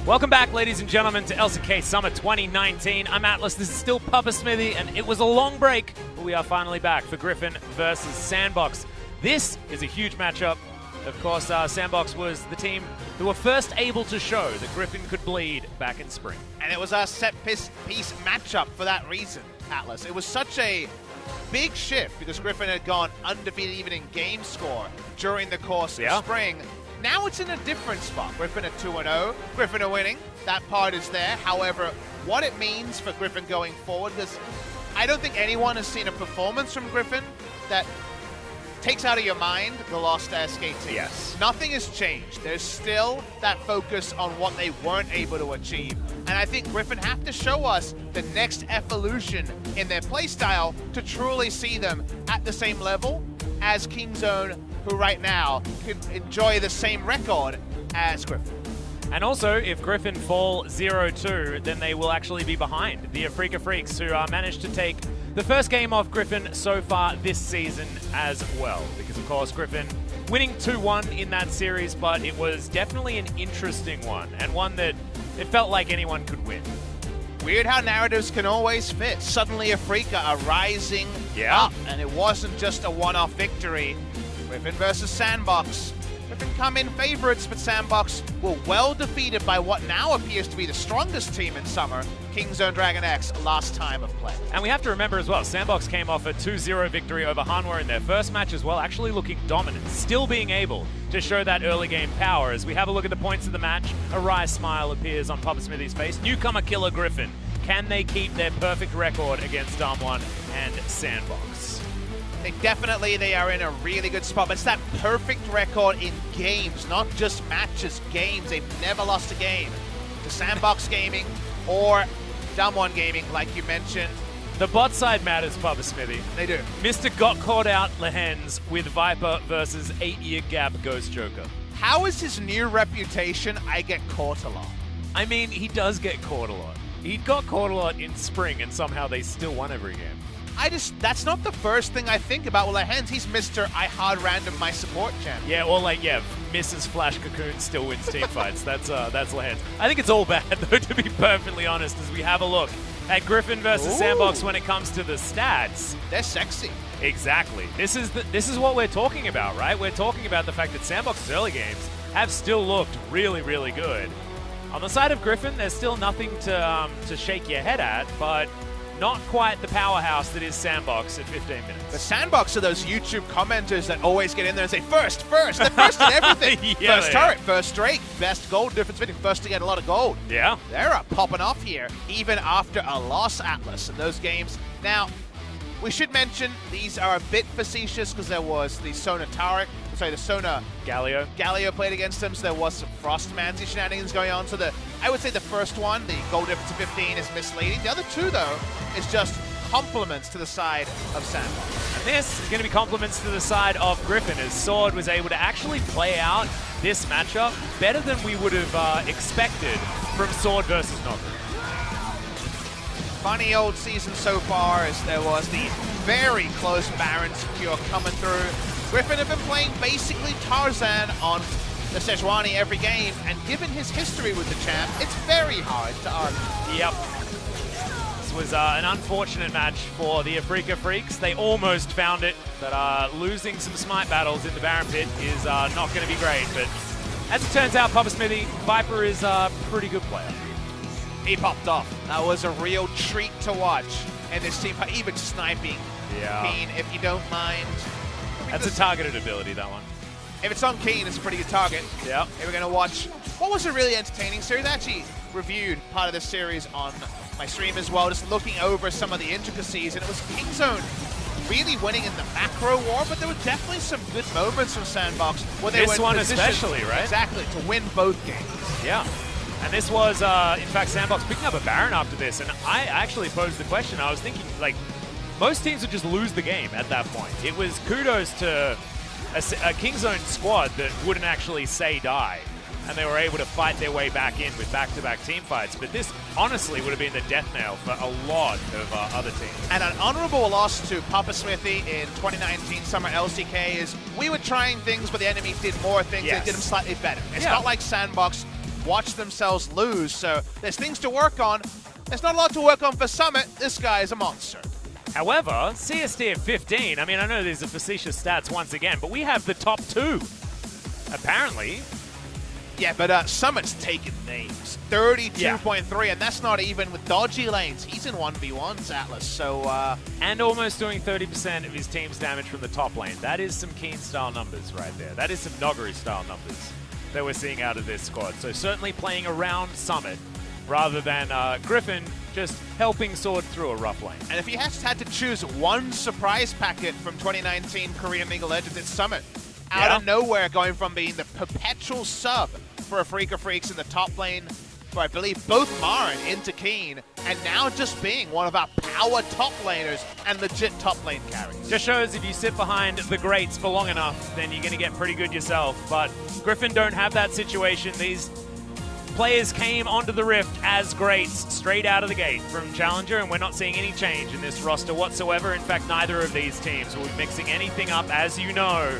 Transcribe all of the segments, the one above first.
Welcome back, ladies and gentlemen, to LCK Summer 2019. I'm Atlas, this is still Papa Smithy, and it was a long break, but we are finally back for Griffin versus SANDBOX. This is a huge matchup. Of course, SANDBOX was the team who were first able to show that Griffin could bleed back in spring. And it was a set-piece matchup for that reason, Atlas. It was such a big shift because Griffin had gone undefeated even in game score during the course of spring. Now it's in a different spot. Griffin at 2-0. Griffin are winning. That part is there. However, what it means for Griffin going forward, because I don't think anyone has seen a performance from Griffin that takes out of your mind the lost to SKT. Yes. Nothing has changed. There's still that focus on what they weren't able to achieve. And I think Griffin have to show us the next evolution in their playstyle to truly see them at the same level as Kingzone, who right now could enjoy the same record as Griffin. And also, if Griffin fall 0-2, then they will actually be behind the FLICKR Freaks, who managed to take the first game off Griffin so far this season as well. Because, of course, Griffin winning 2-1 in that series, but it was definitely an interesting one, and one that it felt like anyone could win. Weird how narratives can always fit. Suddenly a FLICKR are rising up, and it wasn't just a one-off victory. Griffin versus SANDBOX. Griffin come in favorites, but SANDBOX were well defeated by what now appears to be the strongest team in Summer, Kingzone Dragon X, last time of play. And we have to remember as well, SANDBOX came off a 2-0 victory over Hanwha in their first match as well, actually looking dominant, still being able to show that early game power. As we have a look at the points of the match, a wry smile appears on Papa Smithy's face. Newcomer killer Griffin. Can they keep their perfect record against Damwon and SANDBOX? They are in a really good spot, but it's that perfect record in games, not just matches, games. They've never lost a game to SANDBOX Gaming or Damwon Gaming, like you mentioned. The bot side matters, Papa Smithy. They do. Mr. Got Caught Out Lehends with Viper versus 8-year gap Ghost Joker. How is his new reputation, I get caught a lot? I mean, he does get caught a lot. He got caught a lot in spring, and somehow they still won every game. That's not the first thing I think about. Well, Lehends, he's Mr. I hard random my support champion. Yeah, or like, Mrs. Flash Cocoon still wins team fights. That's Lehends. I think it's all bad, though, to be perfectly honest, as we have a look at Griffin versus SANDBOX when it comes to the stats. They're sexy. Exactly. This is what we're talking about, right? We're talking about the fact that SANDBOX's early games have still looked really, really good. On the side of Griffin, there's still nothing to shake your head at, but not quite the powerhouse that is SANDBOX at 15 minutes. The SANDBOX are those YouTube commenters that always get in there and say, first. They're first in everything. First turret, first Drake, best gold difference between first to get a lot of gold. Yeah. They're popping off here, even after a loss, Atlas, in those games. Now, we should mention these are a bit facetious because there was the Sona Galio played against them, so there was some Frostmancy shenanigans going on. So I would say the first one, the gold difference of 15, is misleading. The other two, though, is just compliments to the side of SANDBOX. And this is going to be compliments to the side of Griffin, as Sword was able to actually play out this matchup better than we would have expected from Sword versus Noku. Funny old season so far, as there was the very close Baron secure coming through. Griffin have been playing basically Tarzan on the Sejuani every game, and given his history with the champ, it's very hard to argue. Yep. This was an unfortunate match for the FLICKR Freaks. They almost found it, but losing some smite battles in the Baron pit is not going to be great. But as it turns out, Papa Smithy, Viper is a pretty good player. He popped off. That was a real treat to watch. And this team, even sniping Keen, if you don't mind. That's a targeted ability, that one. If it's on Keen, it's a pretty good target. Yeah. We're going to watch what was a really entertaining series. I actually reviewed part of this series on my stream as well, just looking over some of the intricacies. And it was Kingzone really winning in the macro war, but there were definitely some good moments from SANDBOX where they this were one positioned, especially, right? Exactly, to win both games. Yeah. And this was, in fact, SANDBOX picking up a Baron after this, and I actually posed the question. I was thinking, like, most teams would just lose the game at that point. It was kudos to a Kingzone squad that wouldn't actually say die, and they were able to fight their way back in with back-to-back team fights. But this, honestly, would have been the death knell for a lot of other teams. And an honorable loss to Papa Smithy in 2019 Summer LCK is we were trying things, but the enemy did more things and did them slightly better. It's not like SANDBOX watched themselves lose. So there's things to work on. There's not a lot to work on for Summit. This guy is a monster. However, CSD at 15, I mean, I know these are facetious stats once again, but we have the top 2, apparently. Yeah, but Summit's taking names. 32.3, and that's not even with dodgy lanes. He's in 1v1s, Atlas, so... And almost doing 30% of his team's damage from the top lane. That is some Keen-style numbers right there. That is some Noggery-style numbers that we're seeing out of this squad. So certainly playing around Summit rather than Griffin just helping Sword through a rough lane. And if he has had to choose one surprise packet from 2019 Korean League of Legends, it's Summit. Out of nowhere, going from being the perpetual sub for a FLICKR Freaks in the top lane for, I believe, both Marin into Keen, and now just being one of our power top laners and legit top lane carries. Just shows if you sit behind the greats for long enough, then you're going to get pretty good yourself. But Griffin don't have that situation. These players came onto the Rift as greats straight out of the gate from Challenger, and we're not seeing any change in this roster whatsoever. In fact, neither of these teams will be mixing anything up, as you know.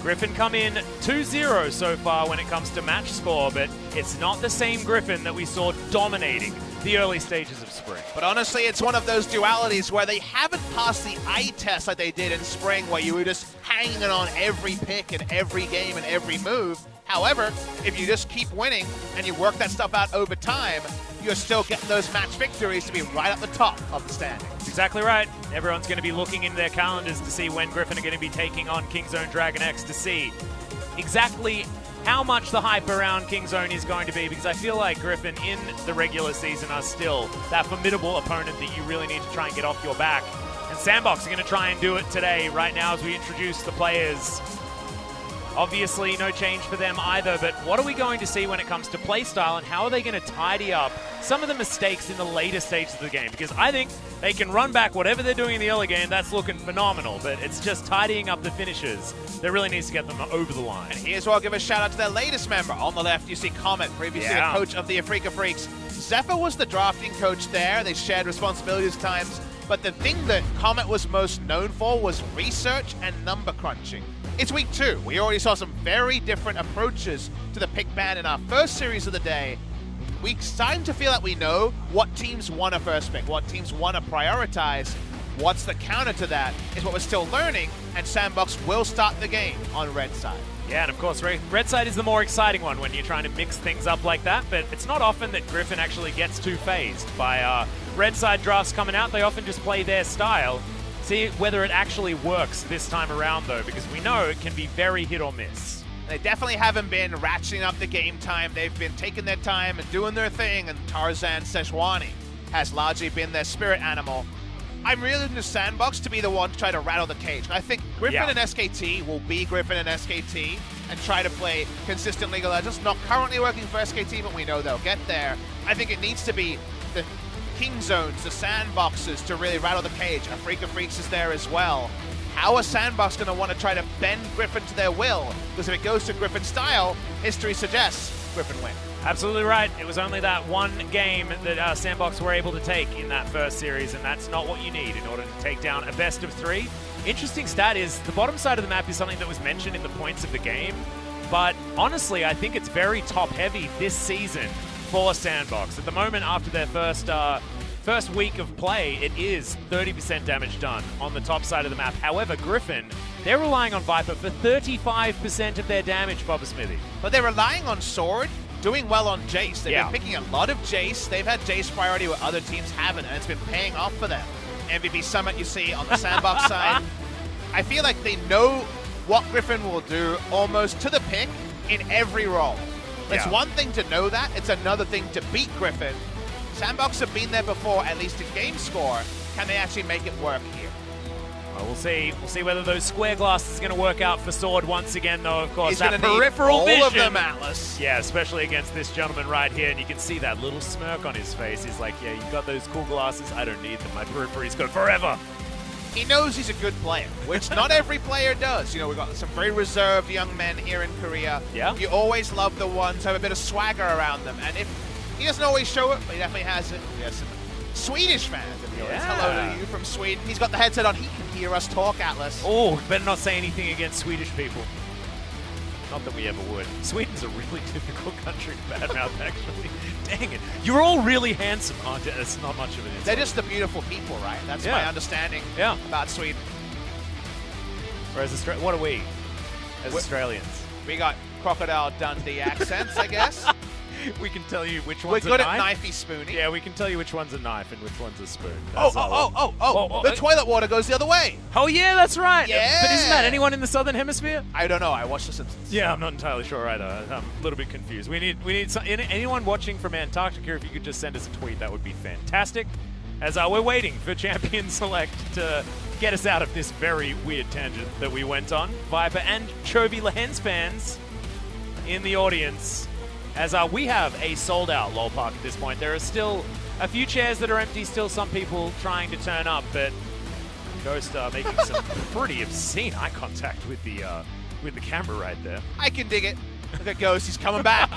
Griffin come in 2-0 so far when it comes to match score, but it's not the same Griffin that we saw dominating the early stages of Spring. But honestly, it's one of those dualities where they haven't passed the eye test like they did in Spring, where you were just hanging on every pick and every game and every move. However, if you just keep winning and you work that stuff out over time, you're still getting those match victories to be right at the top of the standings. Exactly right. Everyone's going to be looking in their calendars to see when Griffin are going to be taking on Kingzone Dragon X to see exactly how much the hype around Kingzone is going to be, because I feel like Griffin in the regular season are still that formidable opponent that you really need to try and get off your back. And SANDBOX are going to try and do it today, right now, as we introduce the players. Obviously, no change for them either, but what are we going to see when it comes to playstyle, and how are they going to tidy up some of the mistakes in the later stages of the game? Because I think they can run back whatever they're doing in the early game. That's looking phenomenal, but it's just tidying up the finishes that really needs to get them over the line. And here's where I'll give a shout out to their latest member. On the left, you see Comet, previously the coach of the FLICKR Freaks. Zephyr was the drafting coach there. They shared responsibilities at times, but the thing that Comet was most known for was research and number crunching. It's week 2. We already saw some very different approaches to the pick ban in our first series of the day. We're starting to feel like we know what teams want to first pick, what teams want to prioritize. What's the counter to that is what we're still learning, and SANDBOX will start the game on red side. Yeah, and of course, red side is the more exciting one when you're trying to mix things up like that, but it's not often that Griffin actually gets too phased by red side drafts coming out. They often just play their style. See whether it actually works this time around, though, because we know it can be very hit or miss. They definitely haven't been ratcheting up the game time. They've been taking their time and doing their thing, and Tarzan Sejuani has largely been their spirit animal. I'm really looking to SANDBOX to be the one to try to rattle the cage. I think Griffin and SKT will be Griffin and SKT and try to play consistent League of Legends. Not currently working for SKT, but we know they'll get there. I think it needs to be the Kingzones, the SANDBOXes to really rattle the cage. FLICKR Freaks is there as well. How are SANDBOX going to want to try to bend Griffin to their will? Because if it goes to Griffin style, history suggests Griffin win. Absolutely right. It was only that one game that SANDBOX were able to take in that first series, and that's not what you need in order to take down a best of 3. Interesting stat is the bottom side of the map is something that was mentioned in the points of the game, but honestly, I think it's very top-heavy this season for SANDBOX. At the moment, after their first week of play, it is 30% damage done on the top side of the map. However, Griffin, they're relying on Viper for 35% of their damage, Bubba Smithy. But they're relying on Sword, doing well on Jace. They've been picking a lot of Jace. They've had Jace priority where other teams haven't, and it's been paying off for them. MVP Summit, you see, on the SANDBOX side. I feel like they know what Griffin will do almost to the pick in every role. It's one thing to know that, it's another thing to beat Griffin. SANDBOX have been there before, at least in game score. Can they actually make it work here? Well, we'll see. We'll see whether those square glasses are going to work out for Sword once again, though, of course. He's that going to peripheral need vision. all of them, Atlas. Yeah, especially against this gentleman right here, and you can see that little smirk on his face. He's like, yeah, you got those cool glasses? I don't need them. My periphery's good forever. He knows he's a good player, which not every player does. You know, we've got some very reserved young men here in Korea. Yeah. You always love the ones who have a bit of swagger around them. And if he doesn't always show it, but he definitely has it. We have some Swedish fans in the audience. Hello to you from Sweden. He's got the headset on. He can hear us talk, Atlas. Oh, better not say anything against Swedish people. Not that we ever would. Sweden's a really difficult country to badmouth, actually. Dang it. You're all really handsome, aren't you? It's not much of an insult. They're just the beautiful people, right? That's my understanding about Sweden. Whereas what are we as Australians? We got Crocodile Dundee accents, I guess. We can tell you which one's We're good a knife. at knifey spoony. Yeah, we can tell you which one's a knife and which one's a spoon. The toilet water goes the other way. Oh, yeah, that's right. Yeah. But isn't that anyone in the Southern Hemisphere? I don't know. I watched The Simpsons. Yeah, I'm not entirely sure either. I'm a little bit confused. We need anyone watching from Antarctica, if you could just send us a tweet, that would be fantastic. As we're waiting for Champion Select to get us out of this very weird tangent that we went on. Viper and Chovy Lehends fans in the audience. As we have a sold-out LOL Park at this point. There are still a few chairs that are empty, still some people trying to turn up, but Ghost making some pretty obscene eye contact with the camera right there. I can dig it. Look at Ghost, he's coming back.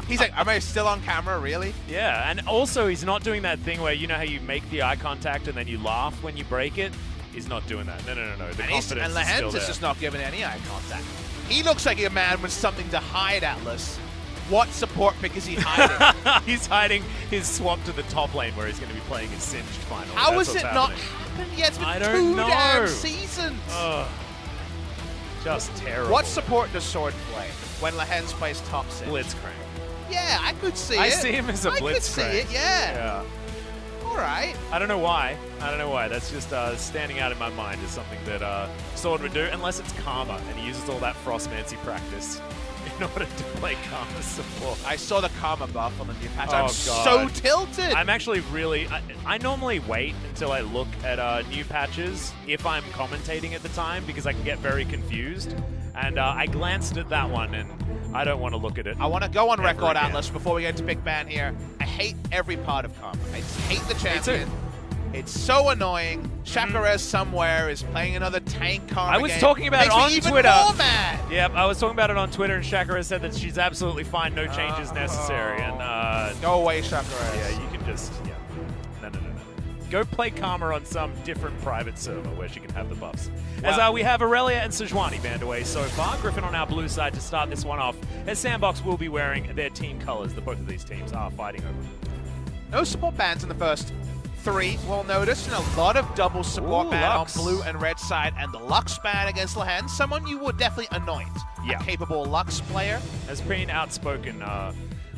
He's like, am I still on camera, really? Yeah, and also he's not doing that thing where, you know how you make the eye contact and then you laugh when you break it? He's not doing that. No. The confidence and is still Lehends there. is just not giving any eye contact. He looks like a man with something to hide, Atlas. What support pick is he hiding? He's hiding his swap to the top lane where he's going to be playing his Singed final. How has it not happened yet? It's been two damn seasons. Just terrible. What support does Sword play when Lehends plays top Singed? Blitzcrank. Yeah, I could see it. I see him as a Blitzcrank. I could see it, yeah. All right. I don't know why. That's just standing out in my mind as something that Sword would do, unless it's Karma, and he uses all that Frostmancy practice in order to play Karma support. I saw the Karma buff on the new patch. Oh, I'm God. so tilted. I'm actually really... I normally wait until I look at new patches if I'm commentating at the time, because I can get very confused. And I glanced at that one, and I don't want to look at it. I want to go on record, again. Atlas, before we get into Big Ban here. I hate every part of Karma. I just hate the champion. It's so annoying. Chakarez somewhere is playing another tank Karma I was game. talking about it on even Twitter. More mad. Yep, I was talking about it on Twitter, and Chakarez said that she's absolutely fine, no changes necessary. And go away, Chakarez. Yeah, you can just no. Go play Karma on some different private server where she can have the buffs. As we have Aurelia and Sejuani banned away so far. Griffin on our blue side to start this one off, as SANDBOX will be wearing their team colors that both of these teams are fighting over. No support bans in the first three, we'll notice, and a lot of double support ban Lux on blue and red side, and the Lux ban against Lehends, someone you would definitely anoint. Yeah. A capable Lux player. Has been outspoken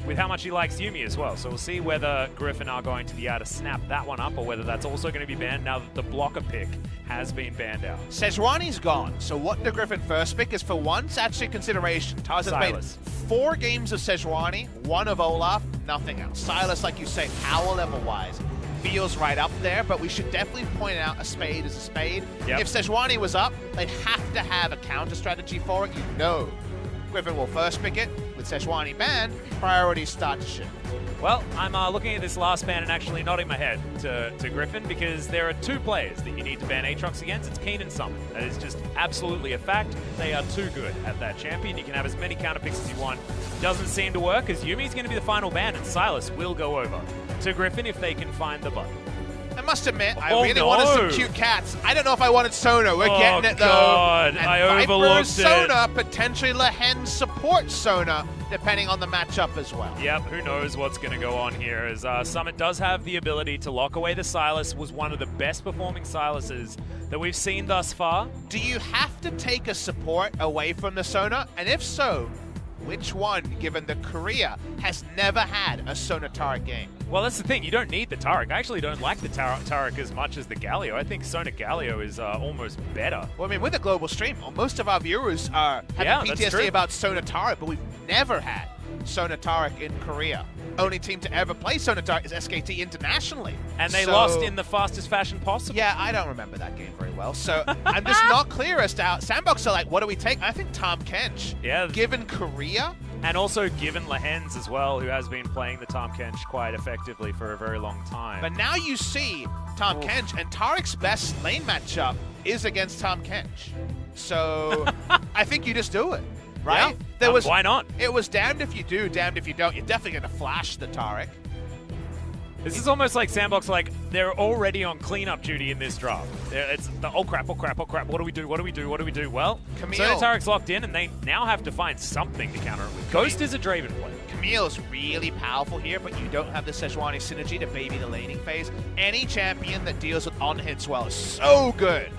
with how much he likes Yuumi as well. So we'll see whether Griffin are going to be able to snap that one up, or whether that's also going to be banned now that the blocker pick has been banned out. Sejuani's gone, so what the Griffin first pick is for once actually consideration. Tarzan's made 4 games of Sejuani, 1 of Olaf, nothing else. Silas, like you say, power level-wise, feels right up there, but we should definitely point out a spade is a spade. Yep. If Sejuani was up, they'd have to have a counter strategy for it, you know. Griffin will first pick it. With Sejuani banned, priorities start to shift. Well, I'm looking at this last ban and actually nodding my head to Griffin, because there are 2 players that you need to ban Aatrox against. It's Keen and Summon. That is just absolutely a fact. They are too good at that champion. You can have as many counter picks as you want. Doesn't seem to work, as Yuumi's going to be the final ban, and Silas will go over to Griffin if they can find the button. I must admit, I really wanted some cute cats. I don't know if I wanted Sona. We're getting it, though. God, and I Viper overlooked Sona, potentially Lehends supports Sona, depending on the matchup as well. Yep, who knows what's going to go on here, as Summit does have the ability to lock away the Silas, was one of the best performing Silases that we've seen thus far. Do you have to take a support away from the Sona? And if so, which one, given that Korea has never had a Sona Taric game? Well, that's the thing. You don't need the Taric. I actually don't like the Taric as much as the Galio. I think Sona Galio is almost better. Well, I mean, with the global stream, most of our viewers are having PTSD about Sona Taric, but we've never had Sona Taric in Korea. Only team to ever play Sona Taric is SKT internationally. And they lost in the fastest fashion possible. Yeah, I don't remember that game very well. So I'm just not clear as to how SANDBOX are like, what do we take? I think Tom Kench. Yeah. Given Korea. And also given Lehends as well, who has been playing the Tom Kench quite effectively for a very long time. But now you see Tom Kench, and Taric's best lane matchup is against Tom Kench. So I think you just do it. Right? Yeah, why not? It was damned if you do, damned if you don't. You're definitely going to flash the Taric. This is almost like SANDBOX, like they're already on cleanup duty in this draft. It's the oh crap, what do we do? Well, Sonotarek's locked in and they now have to find something to counter it with. Ghost is a Draven play. Camille's really powerful here, but you don't have the Sejuani synergy to baby the laning phase. Any champion that deals with on-hits well is so good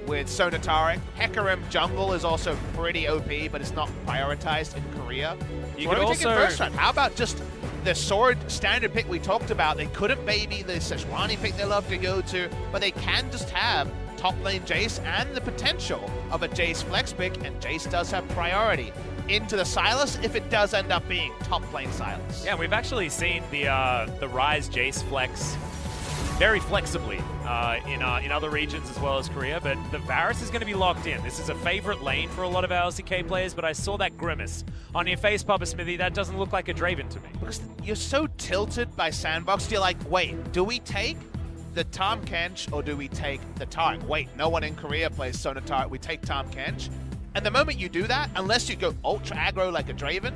with Sonotarek. Hecarim jungle is also pretty OP, but it's not prioritized in Korea. You could also... first round? How about just the sword standard pick we talked about? They couldn't baby the Sejuani pick they love to go to, but they can just have top lane Jace and the potential of a Jace flex pick, and Jace does have priority into the Sylas if it does end up being top lane Sylas. Yeah, we've actually seen the Ryze Jace flex very flexibly in other regions as well as Korea, but the Varus is going to be locked in. This is a favorite lane for a lot of our LCK players, but I saw that grimace on your face, Papa Smithy. That doesn't look like a Draven to me. Because you're so tilted by SANDBOX, you're like, wait, do we take the Tahm Kench or do we take the Tarek? Wait, no one in Korea plays Sonotarek, we take Tahm Kench. And the moment you do that, unless you go ultra aggro like a Draven,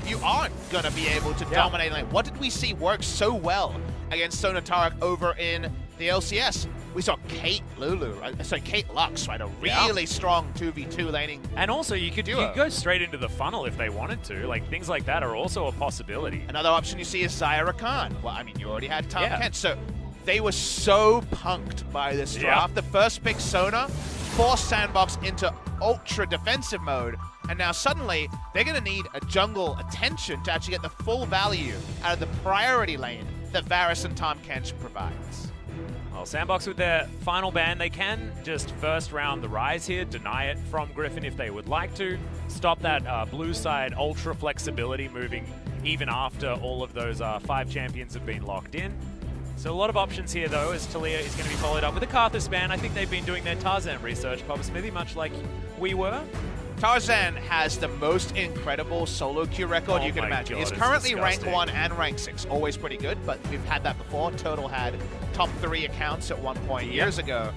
you aren't going to be able to dominate. Like, what did we see work so well against Sonotarek over in the LCS? We saw Kate Lux, right? A really strong 2v2 laning. And also, you could go straight into the funnel if they wanted to. Like, things like that are also a possibility. Another option you see is Zyra Khan. Well, I mean, you already had Tahm Kench, so they were so punked by this draft. The first pick, Sona, forced SANDBOX into ultra defensive mode, and now suddenly they're going to need a jungle attention to actually get the full value out of the priority lane that Varus and Tahm Kench provides. Well, SANDBOX with their final ban, they can just first round the Ryze here, deny it from Griffin if they would like to, stop that blue side ultra flexibility moving even after all of those 5 champions have been locked in. So a lot of options here, though, as Talia is going to be followed up with a Karthus ban. I think they've been doing their Tarzan research, Papa Smithy, much like we were. Tarzan has the most incredible solo queue record you can imagine. He's currently rank 1 and rank 6, always pretty good, but we've had that before. Total had top 3 accounts at one point years ago.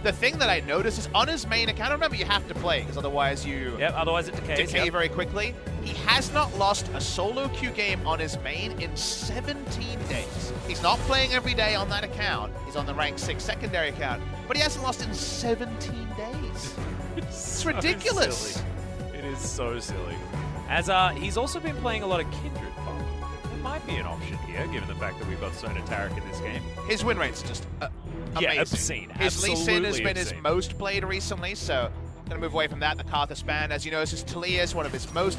The thing that I noticed is on his main account, remember you have to play, because otherwise you otherwise it decays. Decay very quickly. He has not lost a solo queue game on his main in 17 days. He's not playing every day on that account. He's on the rank 6 secondary account, but he hasn't lost in 17 days. It's ridiculous. Silly. It is so silly. As he's also been playing a lot of Kindred Pop. It might be an option here, given the fact that we've got Sonotarek in this game. His win rate's just amazing. Obscene. His Lee Sin has been his most played recently, so going to move away from that. The Karthus ban, as you know, this is Talia's one of his most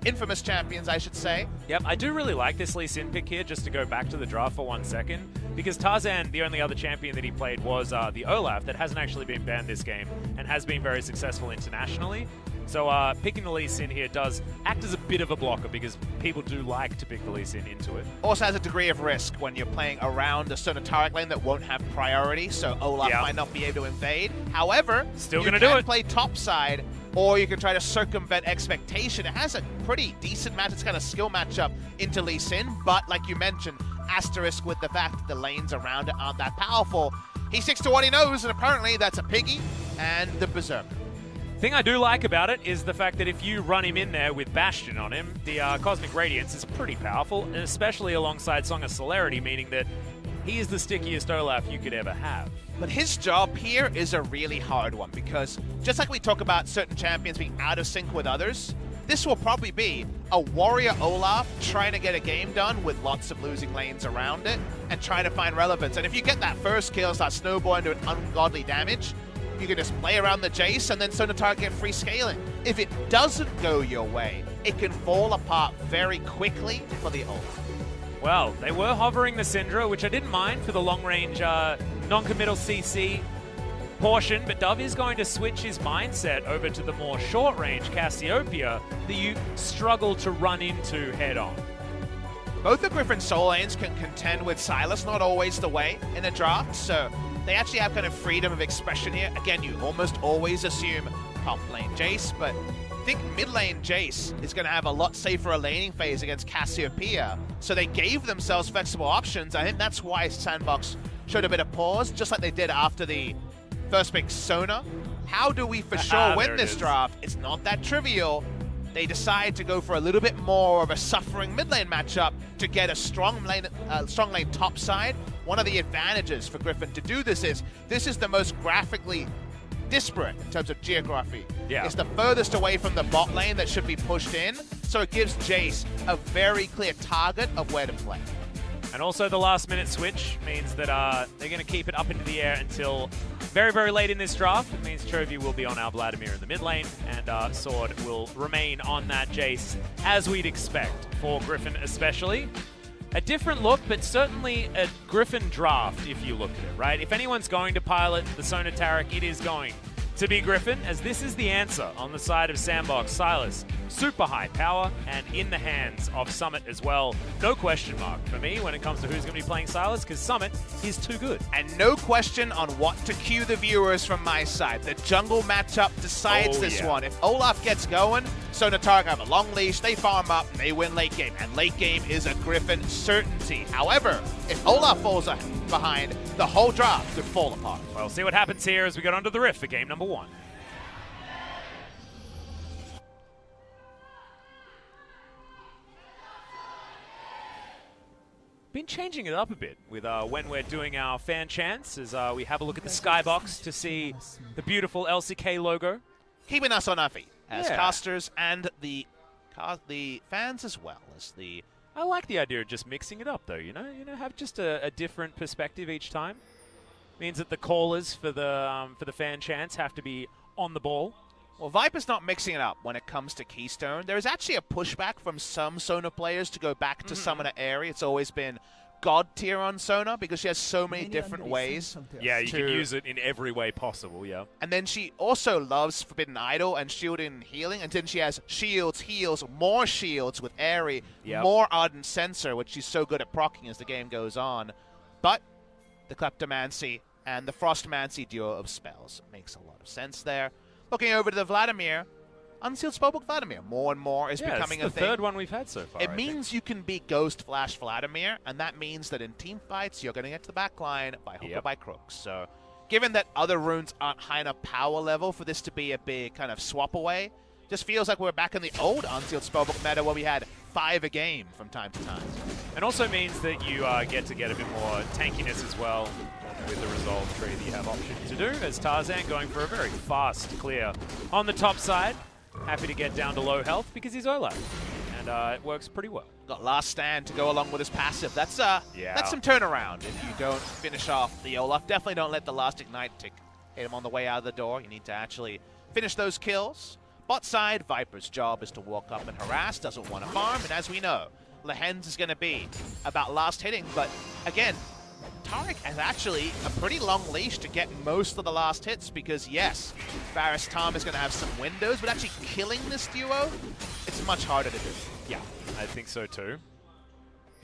infamous champions, I should say. Yep, I do really like this Lee Sin pick here, just to go back to the draft for 1 second, because Tarzan, the only other champion that he played was the Olaf, that hasn't actually been banned this game and has been very successful internationally. So picking the Lee Sin here does act as a bit of a blocker because people do like to pick the Lee Sin into it. Also has a degree of risk when you're playing around a Sonotarek lane that won't have priority, so Olaf might not be able to invade. However, still going to do it. Play topside, or you can try to circumvent expectation. It has a pretty decent match. It's kind of skill matchup into Lee Sin, but like you mentioned, asterisk with the fact that the lanes around it aren't that powerful. He sticks to what he knows, and apparently that's a Piggy and the Berserker. Thing I do like about it is the fact that if you run him in there with Bastion on him, the Cosmic Radiance is pretty powerful, and especially alongside Song of Celerity, meaning that he is the stickiest Olaf you could ever have. But his job here is a really hard one, because just like we talk about certain champions being out of sync with others, this will probably be a warrior Olaf trying to get a game done with lots of losing lanes around it and trying to find relevance. And if you get that first kill, start snowballing to an ungodly damage, you can just play around the Jace and then Sonotarek get free scaling. If it doesn't go your way, it can fall apart very quickly for the Olaf. Well, they were hovering the Syndra, which I didn't mind for the long-range non-committal CC portion, but Dove is going to switch his mindset over to the more short-range Cassiopeia that you struggle to run into head-on. Both the Griffin Soul lanes can contend with Sylas, not always the way in a draft, so they actually have kind of freedom of expression here. Again, you almost always assume top lane Jace, but I think mid lane Jace is going to have a lot safer a laning phase against Cassiopeia, so they gave themselves flexible options. I think that's why SANDBOX showed a bit of pause, just like they did after the first pick Sona. How do we for sure win this draft? It's not that trivial, they decide to go for a little bit more of a suffering mid lane matchup to get a strong lane top side. One of the advantages for Griffin to do this is the most graphically disparate in terms of geography. Yeah. It's the furthest away from the bot lane that should be pushed in, so it gives Jace a very clear target of where to play. And also the last minute switch means that they're going to keep it up into the air until very, very late in this draft. It means Chovy will be on our Vladimir in the mid lane, and Sword will remain on that Jace, as we'd expect for Griffin especially. A different look, but certainly a Griffin draft if you look at it, right? If anyone's going to pilot the Sona Taric, it is going to be Griffin, as this is the answer on the side of SANDBOX. Silas, super high power, and in the hands of Summit as well. No question mark for me when it comes to who's going to be playing Silas, because Summit is too good. And no question on what to cue the viewers from my side. The jungle matchup decides this one. If Olaf gets going, Sona Taric have a long leash, they farm up, and they win late game. And late game is a Griffin certainty. However, if Olaf falls behind, the whole draft could fall apart. Well, see what happens here as we get onto the Rift for game number 1. Been changing it up a bit with when we're doing our fan chants, as we have a look at the skybox to see the beautiful LCK logo. Keeping us on our feet as casters and the fans as well as the... I like the idea of just mixing it up, though. You know, have just a different perspective each time. Means that the callers for the fan chants have to be on the ball. Well, Viper's not mixing it up when it comes to Keystone. There is actually a pushback from some Sona players to go back to Summoner Aerie. It's always been God tier on Sona because she has so many different ways. Yeah, you can use it in every way possible, yeah. And then she also loves Forbidden Idol and shielding and healing. And then she has shields, heals, more shields with Aerie, more Ardent Sensor, which she's so good at proccing as the game goes on. But the Kleptomancy and the Frostmancy duo of spells makes a lot of sense there. Looking over to the Vladimir, Unsealed Spellbook Vladimir more and more is becoming a thing. It's the third one we've had so far. It means you can be Ghost Flash Vladimir, and that means that in team fights, you're going to get to the back line by hook or by crook. So given that other runes aren't high enough power level for this to be a big kind of swap away, just feels like we're back in the old Unsealed Spellbook meta where we had 5 a game from time to time. And also means that you get a bit more tankiness as well with the Resolve tree that you have option to do, as Tarzan going for a very fast clear on the top side. Happy to get down to low health because he's Olaf, and it works pretty well. Got Last Stand to go along with his passive. That's some turnaround if you don't finish off the Olaf. Definitely don't let the last Ignite tick hit him on the way out of the door. You need to actually finish those kills. Bot side, Viper's job is to walk up and harass, doesn't want to farm, and as we know, Lehends is going to be about last hitting, but again, Taric has actually a pretty long leash to get most of the last hits because, yes, Varus Tom is going to have some windows, but actually killing this duo, it's much harder to do. Yeah, I think so too.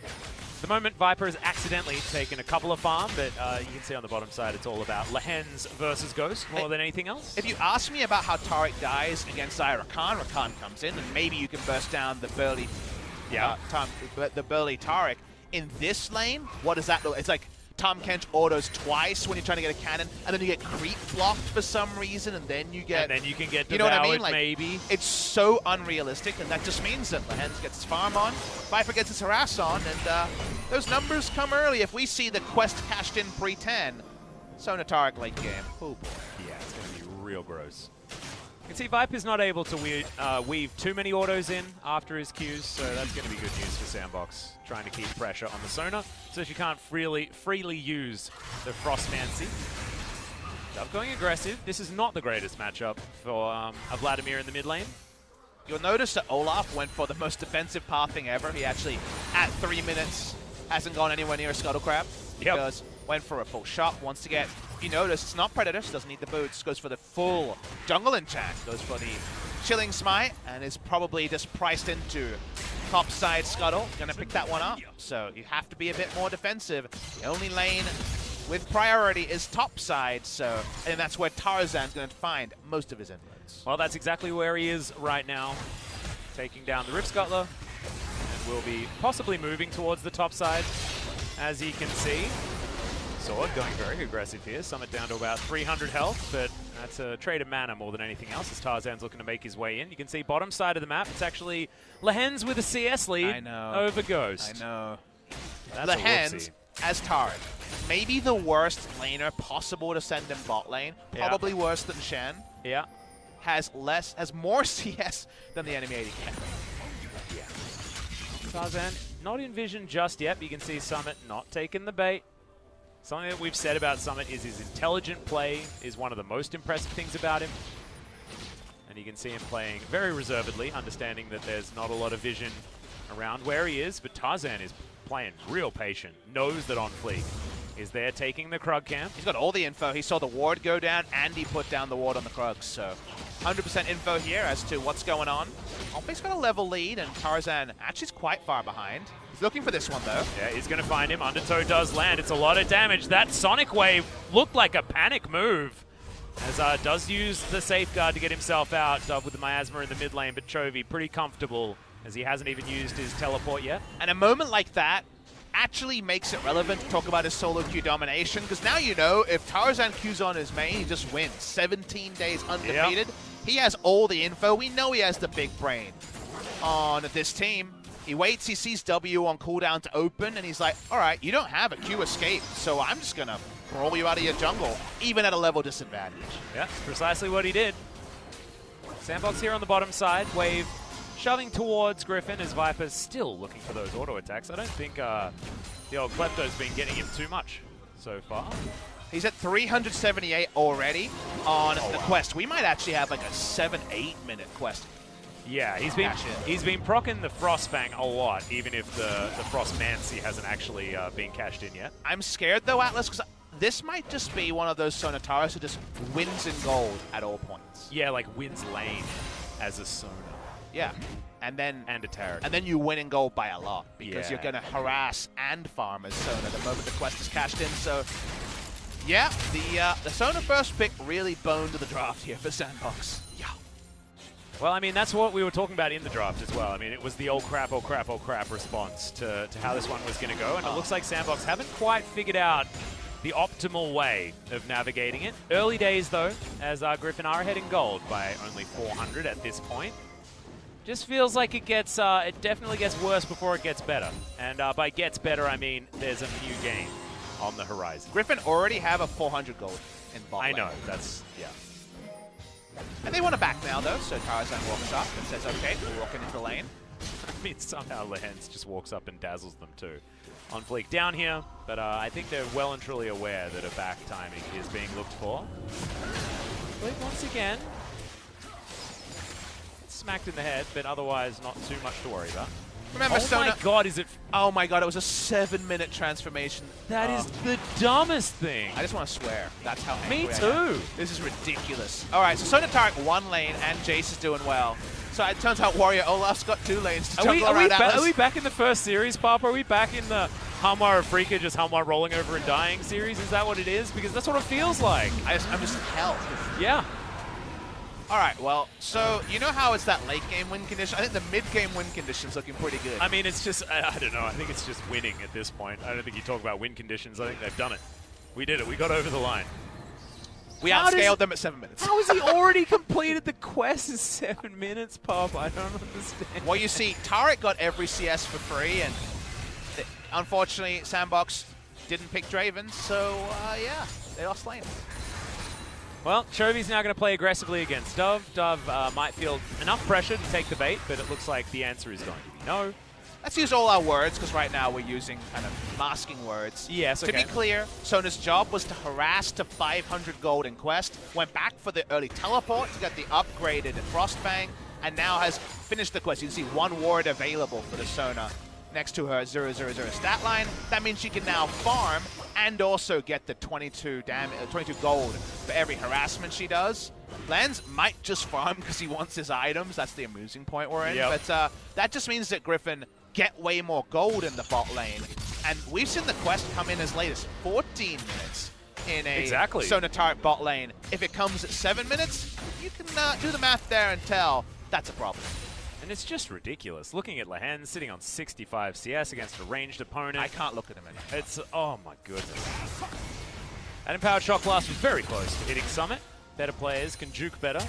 At the moment, Viper has accidentally taken a couple of farm, but you can see on the bottom side it's all about Lehends versus Ghost more than anything else. If you ask me about how Taric dies against Rakan, Rakan comes in and maybe you can burst down the burly, the burly Taric. In this lane, what does that look like? It's like Tom Kench autos twice when you're trying to get a cannon, and then you get creep blocked for some reason, and then you get... And then you can get devoured, you know what I mean? Like, maybe. It's so unrealistic, and that just means that Lehends gets his farm on, Viper gets his harass on, and those numbers come early. If we see the quest cashed in pre-10, Sona Taric late game. Oh boy. Yeah, it's going to be real gross. You can see Viper's not able to weave too many autos in after his Qs, so that's going to be good news for SANDBOX, trying to keep pressure on the Sona, so she can't freely use the Frostmancy. Dove going aggressive. This is not the greatest matchup for a Vladimir in the mid lane. You'll notice that Olaf went for the most defensive pathing ever. He actually, at 3 minutes, hasn't gone anywhere near a Scuttle Crab because went for a full shot, wants to get... If you notice, it's not Predator, she doesn't need the boots, goes for the full jungle enchant, goes for the chilling smite, and is probably just priced into top side Scuttle. Gonna pick that one up, so you have to be a bit more defensive. The only lane with priority is top side, so, and that's where Tarzan's gonna find most of his inroads. Well, that's exactly where he is right now, taking down the Rift Scuttler, and will be possibly moving towards the top side, as you can see. sword, going very aggressive here. Summit down to about 300 health, but that's a trade of mana more than anything else as Tarzan's looking to make his way in. You can see bottom side of the map, it's actually Lehends with a CS lead over Ghost. I know. That's Lehends as Tard. Maybe the worst laner possible to send in bot lane. Probably worse than Shen. Yeah. Has more CS than the enemy AD can. Yeah. Tarzan not in vision just yet, but you can see Summit not taking the bait. Something that we've said about Summit is his intelligent play is one of the most impressive things about him. And you can see him playing very reservedly, understanding that there's not a lot of vision around where he is, but Tarzan is playing real patient, knows that OnFleek is there taking the Krug camp. He's got all the info. He saw the ward go down, and he put down the ward on the Krugs. So 100% info here as to what's going on. OnFleek's got a level lead, and Tarzan actually is quite far behind. He's looking for this one, though. Yeah, he's going to find him. Undertow does land. It's a lot of damage. That Sonic Wave looked like a panic move, as does use the safeguard to get himself out with the Miasma in the mid lane, but Chovy pretty comfortable as he hasn't even used his teleport yet. And a moment like that actually makes it relevant to talk about his solo queue domination, because now you know if Tarzan queues on his main, he just wins. 17 days undefeated. Yep. He has all the info. We know he has the big brain on this team. He waits, he sees W on cooldown to open, and he's like, all right, you don't have a Q escape, so I'm just going to roll you out of your jungle, even at a level disadvantage. Yeah, that's precisely what he did. SANDBOX here on the bottom side. Wave shoving towards Griffin as Viper's still looking for those auto attacks. I don't think the old Klepto's been getting him too much so far. He's at 378 already on the quest. We might actually have like a 7-8 minute quest. Yeah, he's been proccing the Frostfang a lot, even if the Frostmancy hasn't actually been cashed in yet. I'm scared though, Atlas, because this might just be one of those Sonataras who just wins in gold at all points. Yeah, like wins lane as a Sona. Yeah, and a Taric. And then you win in gold by a lot, because you're going to harass and farm as Sona the moment the quest is cashed in. So, yeah, the Sona first pick really boned the draft here for SANDBOX. Yeah. Well, I mean, that's what we were talking about in the draft as well. I mean, it was the oh crap response to how this one was going to go, and it looks like SANDBOX haven't quite figured out the optimal way of navigating it. Early days, though, as Griffin are ahead in gold by only 400 at this point. Just feels like it gets, it definitely gets worse before it gets better. And by gets better, I mean there's a new game on the horizon. Griffin already have a 400 gold in bot lane. I know, that's, yeah. And they want to back now, though, so Tarzan walks up and says, okay, we're walking into the lane. I mean, somehow Lehends just walks up and dazzles them too. OnFleek down here, but I think they're well and truly aware that a back timing is being looked for. OnFleek once again. Smacked in the head, but otherwise not too much to worry about. Remember, my God, is it... Oh my God, it was a 7-minute transformation. That is the dumbest thing. I just want to swear. That's how angry Me too. This is ridiculous. All right, so Sona Taric one lane, and Jace is doing well. So it turns out Warrior Olaf's got 2 lanes to juggle around Atlas. Are we back in the first series, Papa? Are we back in the Hamar of FLICKR, just Hamar rolling over and dying series? Is that what it is? Because that's what it feels like. I'm just hell. Yeah. All right, well, so you know how it's that late game win condition? I think the mid game win condition's looking pretty good. I mean, it's just, I don't know. I think it's just winning at this point. I don't think you talk about win conditions. I think they've done it. We did it. We got over the line. We outscaled them at 7 minutes. How has he already completed the quest in 7 minutes, Pop? I don't understand. Well, you see, Taric got every CS for free, and unfortunately, SANDBOX didn't pick Draven, so yeah, they lost lane. Well, Chovy's now going to play aggressively against Dove. Dove might feel enough pressure to take the bait, but it looks like the answer is going to be no. Let's use all our words, because right now we're using kind of masking words. Yes, okay. To be clear, Sona's job was to harass to 500 gold in Quest, went back for the early teleport to get the upgraded Frostfang, and now has finished the quest. You can see 1 ward available for the Sona next to her 000 stat line. That means she can now farm and also get the 22 gold for every harassment she does. Lehends might just farm because he wants his items. That's the amusing point we're in. Yep. But that just means that Griffin get way more gold in the bot lane. And we've seen the quest come in as late as 14 minutes in a Sona Taric bot lane. If it comes at 7 minutes, you can do the math there and tell that's a problem. And it's just ridiculous. Looking at Lehends sitting on 65 CS against a ranged opponent. I can't look at him anymore. It's, oh my goodness. And Empowered Shock Blast was very close to hitting Summit. Better players can juke better.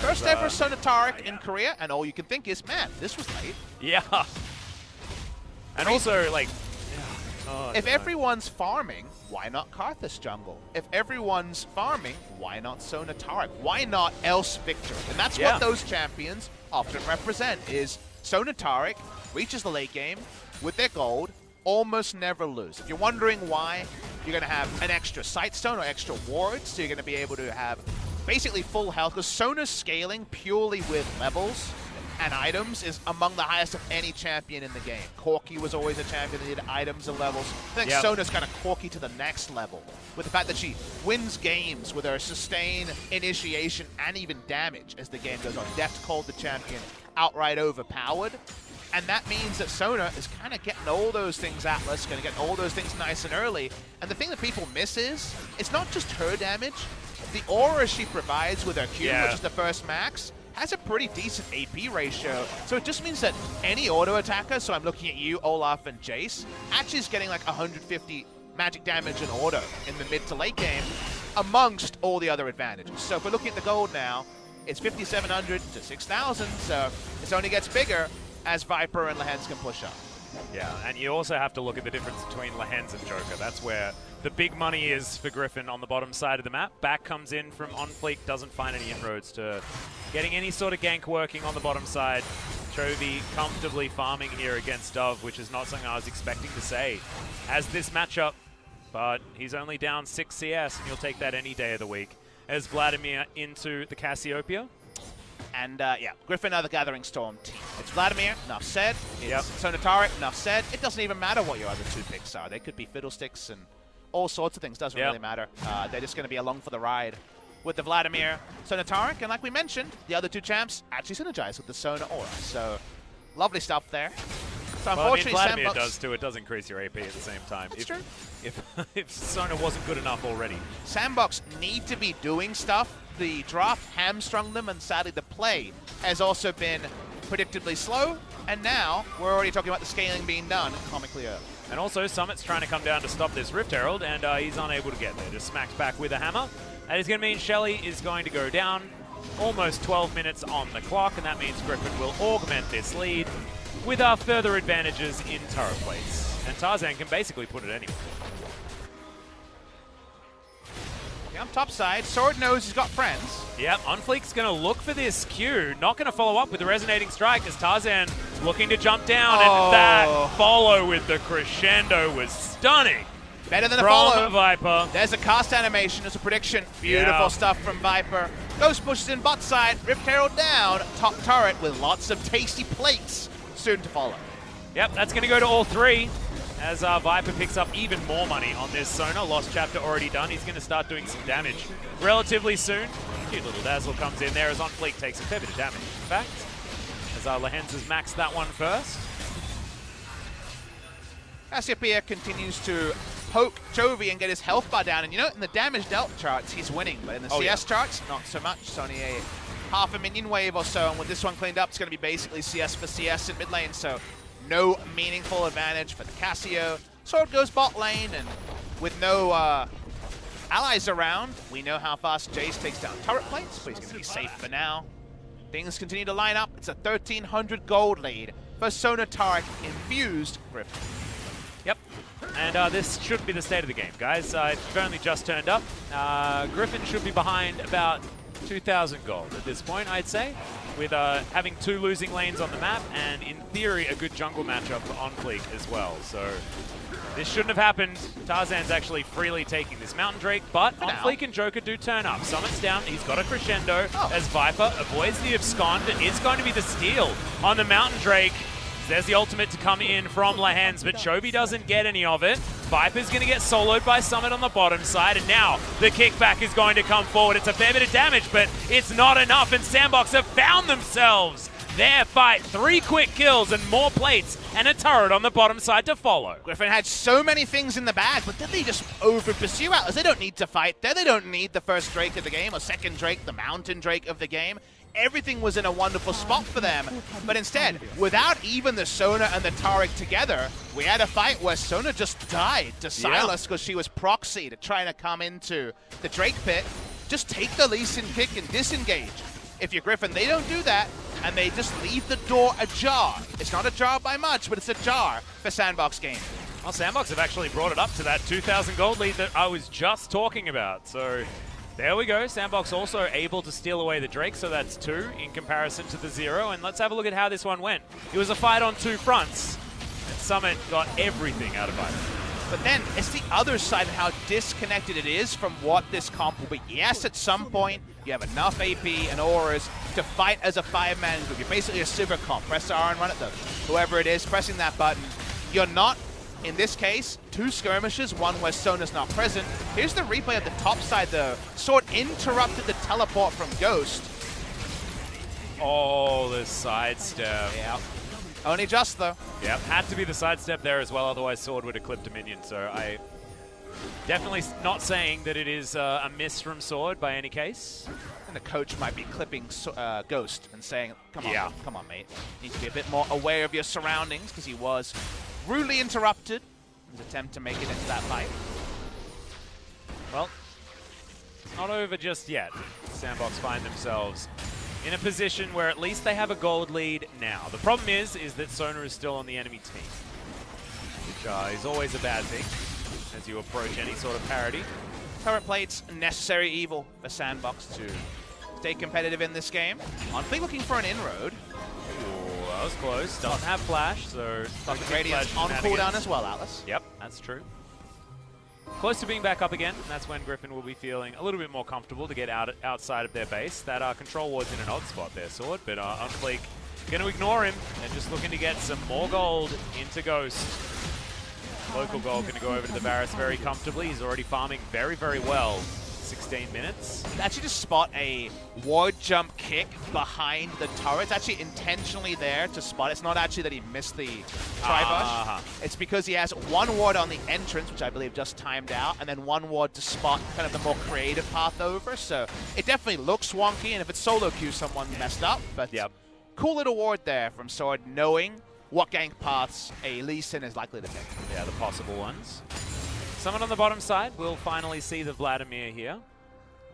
First ever Sonataric in Korea, and all you can think is, man, this was late. Yeah. And also, like... if everyone's farming, why not Karthus jungle? If everyone's farming, why not Sonataric? Why not else Victor? And that's what those champions often represent, is Sonataric reaches the late game with their gold, almost never lose. If you're wondering why, you're going to have an extra Sightstone or extra wards, so you're going to be able to have basically full health, because Sona's scaling purely with levels and items is among the highest of any champion in the game. Corki was always a champion that did items and levels. I think Sona's kind of Corki to the next level, with the fact that she wins games with her sustain, initiation, and even damage as the game goes on. Deft called the champion outright overpowered. And that means that Sona is kind of getting all those things, Atlas, going to get all those things nice and early. And the thing that people miss is, it's not just her damage. The aura she provides with her Q, which is the first max, has a pretty decent AP ratio. So it just means that any auto attacker, so I'm looking at you, Olaf, and Jace, actually is getting like 150 magic damage in auto in the mid to late game amongst all the other advantages. So if we're looking at the gold now, it's 5,700 to 6,000, so this only gets bigger as Viper and Lehends can push up. Yeah, and you also have to look at the difference between Lehends and Joker. That's where the big money is for Griffin on the bottom side of the map. Back comes in from OnFleek, doesn't find any inroads to getting any sort of gank working on the bottom side. Chovy comfortably farming here against Dove, which is not something I was expecting to say as this matchup, but he's only down 6 CS, and you'll take that any day of the week. As Vladimir into the Cassiopeia. And yeah, Griffin are the Gathering Storm team. It's Vladimir, enough said. It's Sonataric, enough said. It doesn't even matter what your other two picks are. They could be Fiddlesticks and all sorts of things. Doesn't really matter. They're just going to be along for the ride with the Vladimir Sonataric. And like we mentioned, the other two champs actually synergize with the Sona aura. So lovely stuff there. So well, unfortunately, I mean, Vladimir does too. It does increase your AP at the same time. That's true. If Sona wasn't good enough already. SANDBOX need to be doing stuff. The drop hamstrung them, and sadly the play has also been predictably slow. And now we're already talking about the scaling being done comically early. And also Summit's trying to come down to stop this Rift Herald, and he's unable to get there. Just smacks back with a hammer. That is going to mean Shelly is going to go down. Almost 12 minutes on the clock, and that means Griffin will augment this lead with our further advantages in turret plates. And Tarzan can basically put it anywhere. Yeah, top side. Sword knows he's got friends. Yep, OnFleek's going to look for this Q. Not going to follow up with the Resonating Strike as Tarzan looking to jump down. And that follow with the crescendo was stunning. Better than a follow. Viper. There's a cast animation as a prediction. Beautiful stuff from Viper. Ghost pushes in bot side. Rift Herald down. Top turret with lots of tasty plates soon to follow. Yep, that's going to go to all three. As Viper picks up even more money on this Sona. Lost chapter already done. He's going to start doing some damage relatively soon. Cute little Dazzle comes in there as OnFleek takes a fair bit of damage. In fact, as Lehends has maxed that one first. Cassiopeia continues to poke Chovy and get his health bar down. And you know, in the damage dealt charts, he's winning. But in the CS charts, not so much. It's only a half a minion wave or so. And with this one cleaned up, it's going to be basically CS for CS in mid lane. So no meaningful advantage for the Cassio. Sword goes bot lane, and with no allies around, we know how fast Jace takes down turret plates, but he's going to be safe for now. Things continue to line up. It's a 1,300 gold lead for Sonataric infused Griffin. Yep, and this should be the state of the game, guys. You've only just turned up. Griffin should be behind about 2,000 gold at this point, I'd say, with having 2 losing lanes on the map, and in theory a good jungle matchup for OnFleek as well. So this shouldn't have happened. Tarzan's actually freely taking this Mountain Drake, but OnFleek and Joker do turn up. Summit's down, he's got a crescendo as Viper avoids the abscond, and it's going to be the steal on the Mountain Drake. There's the ultimate to come in from Lehends, but Chovy doesn't get any of it. Viper's going to get soloed by Summit on the bottom side, and now the kickback is going to come forward. It's a fair bit of damage, but it's not enough, and SANDBOX have found themselves their fight. 3 quick kills and more plates, and a turret on the bottom side to follow. Griffin had so many things in the bag, but then they just over-pursue Atlas. They don't need to fight there. They don't need the first Drake of the game or second Drake, the Mountain Drake of the game. everything was in a wonderful spot for them. But instead, without even the Sona and the Taric together, we had a fight where Sona just died to Silas because she was proxied trying to come into the Drake pit. Just take the Lee Sin kick and disengage. If you're Griffin, they don't do that, and they just leave the door ajar. It's not ajar by much, but it's ajar for SANDBOX Gaming. Well, SANDBOX have actually brought it up to that 2,000 gold lead that I was just talking about. So there we go. SANDBOX also able to steal away the Drake, so that's 2 in comparison to the 0. And let's have a look at how this one went. It was a fight on 2 fronts, and Summit got everything out of it. But then it's the other side of how disconnected it is from what this comp will be. Yes, at some point, you have enough AP and auras to fight as a 5-man group. You're basically a silver comp. Press R and run it, though. Whoever it is, pressing that button. You're not, in this case, 2 skirmishes, one where Sona's not present. Here's the replay of the top side, though. Sword interrupted the teleport from Ghost. Oh, the sidestep. Yeah. Only just, though. Yep, had to be the sidestep there as well, otherwise Sword would have clipped a minion. So I definitely not saying that it is a miss from Sword by any case. And the coach might be clipping Ghost and saying, come on, mate. You need to be a bit more aware of your surroundings, because he was rudely interrupted in his attempt to make it into that fight. Well, it's not over just yet. SANDBOX find themselves in a position where at least they have a gold lead now. The problem is that Sona is still on the enemy team, which is always a bad thing as you approach any sort of parity. Current plate's necessary evil for SANDBOX to stay competitive in this game. OnFleek looking for an inroad. Ooh, that was close. Doesn't have flash, so Dr. Gradient's on cooldown as well, Atlas. Yep, that's true. Close to being back up again, and that's when Griffin will be feeling a little bit more comfortable to get outside of their base. That control ward's in an odd spot there, Sword, but OnFleek going to ignore him and just looking to get some more gold into Ghost. Local gold going to go over to the Varus very comfortably. He's already farming very, very well. 16 minutes. Actually just spot a ward jump kick behind the turret. It's actually intentionally there to spot. It's not actually that he missed the tri-bush. It's because he has 1 ward on the entrance, which I believe just timed out, and then 1 ward to spot kind of the more creative path over. So it definitely looks wonky, and if it's solo queue, someone messed up. But cool little ward there from Sword, knowing what gank paths a Lee Sin is likely to take. Yeah, the possible ones. Someone on the bottom side will finally see the Vladimir here.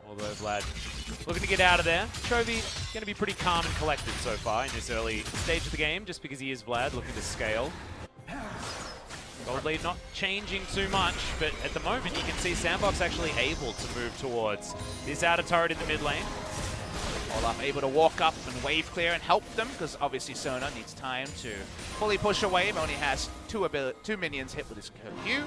Although Vlad looking to get out of there. Chovy going to be pretty calm and collected so far in this early stage of the game, just because he is Vlad looking to scale. Gold lead not changing too much, but at the moment you can see SANDBOX actually able to move towards this outer turret in the mid lane. Olaf able to walk up and wave clear and help them, because obviously Sona needs time to fully push a wave. Only has 2 minions hit with his Q.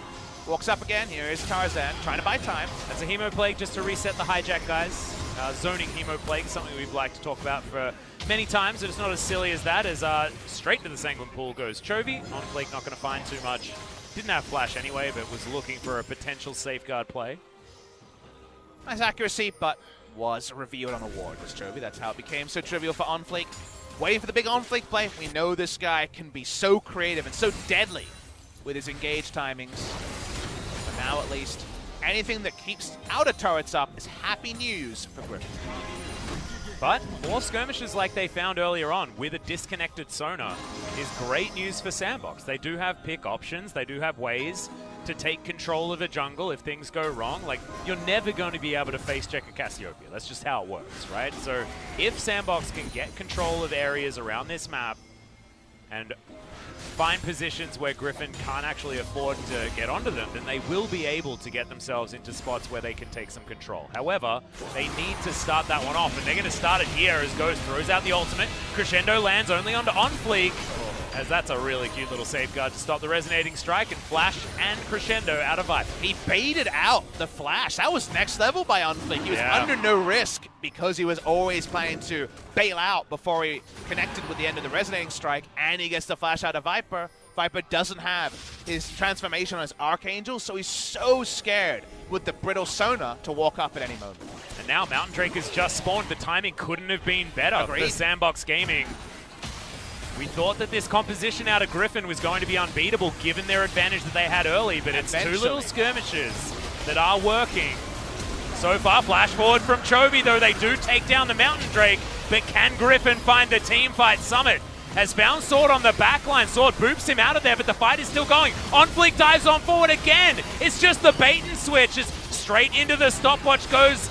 Walks up again. Here is Tarzan trying to buy time. That's a Hemo Plague just to reset the hijack, guys. Zoning Hemo Plague, something we've liked to talk about for many times, but it's not as silly as that, as straight to the Sanguine Pool goes Chovy. OnFleek not going to find too much. Didn't have flash anyway, but was looking for a potential safeguard play. Nice accuracy, but was revealed on a ward with Chovy. That's how it became so trivial for OnFleek. Waiting for the big OnFleek play. We know this guy can be so creative and so deadly with his engage timings. But now at least, anything that keeps outer turrets up is happy news for Griffin. But more skirmishes like they found earlier on with a disconnected Sona is great news for SANDBOX. They do have pick options. They do have ways to take control of a jungle if things go wrong. Like, you're never going to be able to face check a Cassiopeia. That's just how it works, right? So if SANDBOX can get control of areas around this map and find positions where Griffin can't actually afford to get onto them, then they will be able to get themselves into spots where they can take some control. However, they need to start that one off, and they're going to start it here as Ghost throws out the ultimate. Crescendo lands only onto OnFleek, as that's a really cute little safeguard to stop the resonating strike, and Flash and Crescendo out of Viper. He baited out the Flash. That was next level by OnFleek. He was under no risk because he was always planning to bail out before he connected with the end of the resonating strike, and he gets the Flash out of Viper. Viper doesn't have his transformation on his Archangel, so he's so scared with the brittle Sona to walk up at any moment. And now Mountain Drake has just spawned. The timing couldn't have been better for SANDBOX Gaming. We thought that this composition out of Griffin was going to be unbeatable given their advantage that they had early, but it's 2 little skirmishes that are working. So far, flash forward from Chovy, though they do take down the Mountain Drake. but can Griffin find the team fight? Summit has found Sword on the backline. Sword boops him out of there, but the fight is still going. OnFleek dives on forward again. It's just the bait and switch. It's straight into the stopwatch goes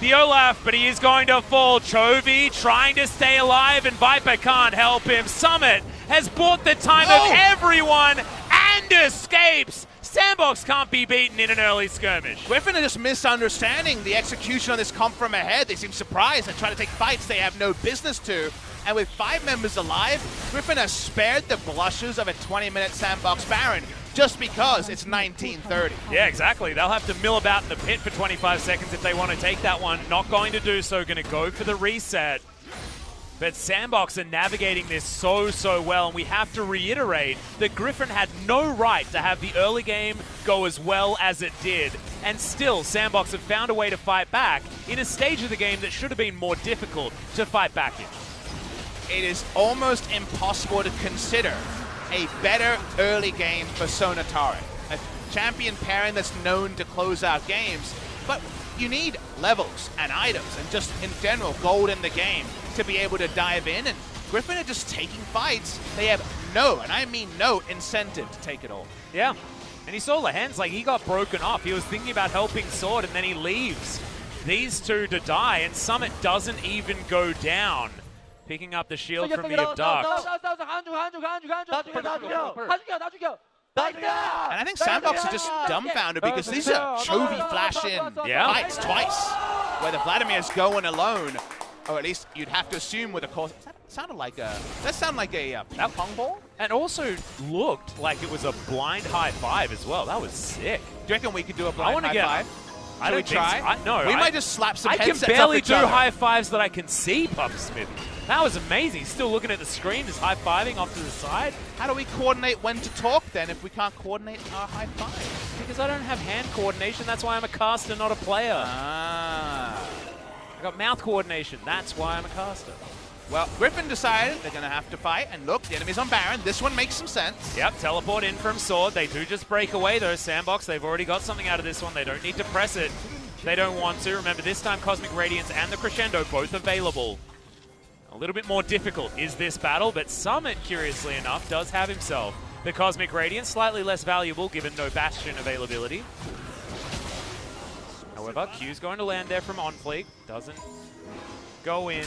the Olaf, but he is going to fall. Chovy trying to stay alive, and Viper can't help him. Summit has bought the time of everyone and escapes. SANDBOX can't be beaten in an early skirmish. Griffin are just misunderstanding the execution on this comp from ahead. They seem surprised and try to take fights they have no business to. And with 5 members alive, Griffin has spared the blushes of a 20-minute SANDBOX Baron just because it's 19:30. Yeah, exactly. They'll have to mill about in the pit for 25 seconds if they want to take that one. Not going to do so, going to go for the reset. But SANDBOX are navigating this so well, and we have to reiterate that Griffin had no right to have the early game go as well as it did. And still, SANDBOX have found a way to fight back in a stage of the game that should have been more difficult to fight back in. It is almost impossible to consider a better early game for Sonatarek, a champion pairing that's known to close out games, but you need levels and items and just in general gold in the game to be able to dive in, and Griffin are just taking fights. They have no, and I mean no, incentive to take it all. Yeah, and he saw Lehends, like he got broken off. He was thinking about helping Sword, and then he leaves these two to die, and Summit doesn't even go down. Picking up the shield from the abduct. And I think SANDBOX are just dumbfounded because these are Chovy flash-in fights twice, where the Vladimir's going alone, or at least you'd have to assume with a course. That sounded like a ping pong ball? And also looked like it was a blind high five as well. That was sick. Do you reckon we could do a blind high five? I don't try? No. We might just slap some headsets I can barely off each do other. high fives that I can see, Puff Smith. That was amazing. He's still looking at the screen, just high-fiving off to the side. How do we coordinate when to talk then if we can't coordinate our high five? Because I don't have hand coordination. That's why I'm a caster, not a player. Ah. I got mouth coordination. That's why I'm a caster. Well, Griffin decided they're going to have to fight, and look, the enemy's on Baron. This one makes some sense. Yep, teleport in from Sword. They do just break away, though. SANDBOX, they've already got something out of this one. They don't need to press it. They don't want to. Remember, this time Cosmic Radiance and the Crescendo both available. A little bit more difficult is this battle, but Summit, curiously enough, does have himself the Cosmic Radiance, slightly less valuable given no Bastion availability. However, Q's going to land there from OnFleek. Doesn't go in.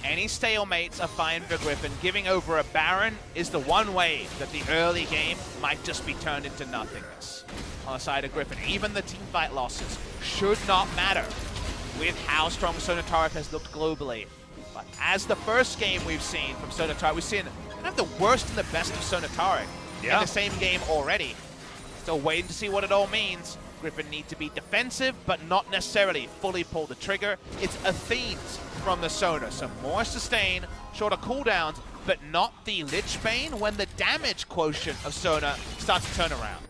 Any stalemates are fine for Griffin. Giving over a Baron is the one way that the early game might just be turned into nothingness on the side of Griffin. Even the teamfight losses should not matter with how strong Sonatarek has looked globally. But as the first game we've seen from Sonatarek, we've seen kind of the worst and the best of Sonatarek in the same game already. Still waiting to see what it all means. Griffin need to be defensive, but not necessarily fully pull the trigger. It's a themes from the Sona. Some more sustain, shorter cooldowns, but not the Lich Bane when the damage quotient of Sona starts to turn around.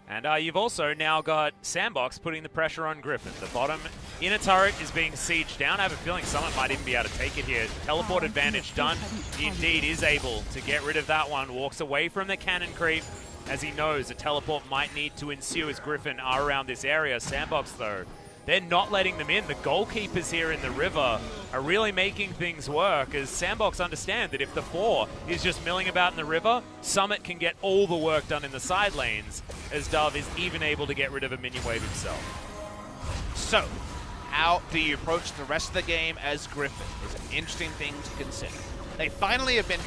And you've also now got SANDBOX putting the pressure on Griffin. The bottom inner turret is being sieged down. I have a feeling Summit might even be able to take it here. Teleport advantage done. He indeed is able to get rid of that one. Walks away from the cannon creep as he knows a teleport might need to ensue as Griffin are around this area. SANDBOX, though, they're not letting them in. The goalkeepers here in the river are really making things work as SANDBOX understand that if the 4 is just milling about in the river, Summit can get all the work done in the side lanes as Dove is even able to get rid of a minion wave himself. So, how do you approach the rest of the game as Griffin? Is an interesting thing to consider. They finally have been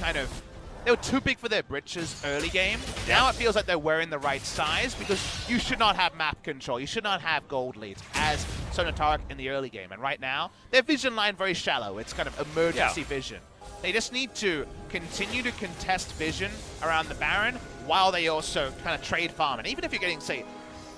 they were too big for their britches early game. Now it feels like they're wearing the right size because you should not have map control. You should not have gold leads as Sonatarek in the early game. And right now, their vision line very shallow. It's kind of emergency vision. They just need to continue to contest vision around the Baron while they also kind of trade farm. And even if you're getting, say,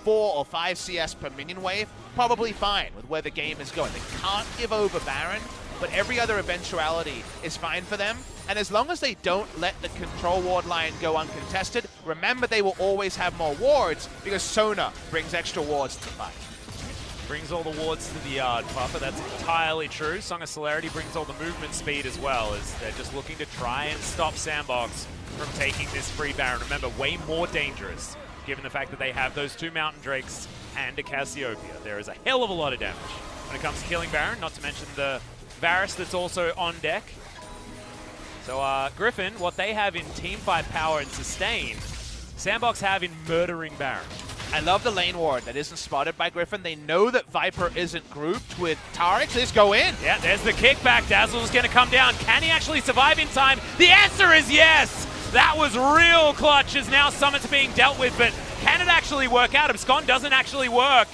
4 or 5 CS per minion wave, probably fine with where the game is going. They can't give over Baron, but every other eventuality is fine for them. And as long as they don't let the control ward line go uncontested, remember they will always have more wards because Sona brings extra wards to the fight. Brings all the wards to the yard, Puffer. That's entirely true. Song of Celerity brings all the movement speed as well as they're just looking to try and stop SANDBOX from taking this free Baron. Remember, way more dangerous given the fact that they have those 2 Mountain Drakes and a Cassiopeia. There is a hell of a lot of damage when it comes to killing Baron, not to mention the Varus that's also on deck. So Griffin, what they have in teamfight power and sustain, SANDBOX have in murdering Baron. I love the lane ward that isn't spotted by Griffin. They know that Viper isn't grouped with Tarek, so just go in. Yeah, there's the kickback. Dazzle's going to come down. Can he actually survive in time? The answer is yes! That was real clutch as now Summit's being dealt with, but can it actually work out? Abscond doesn't actually work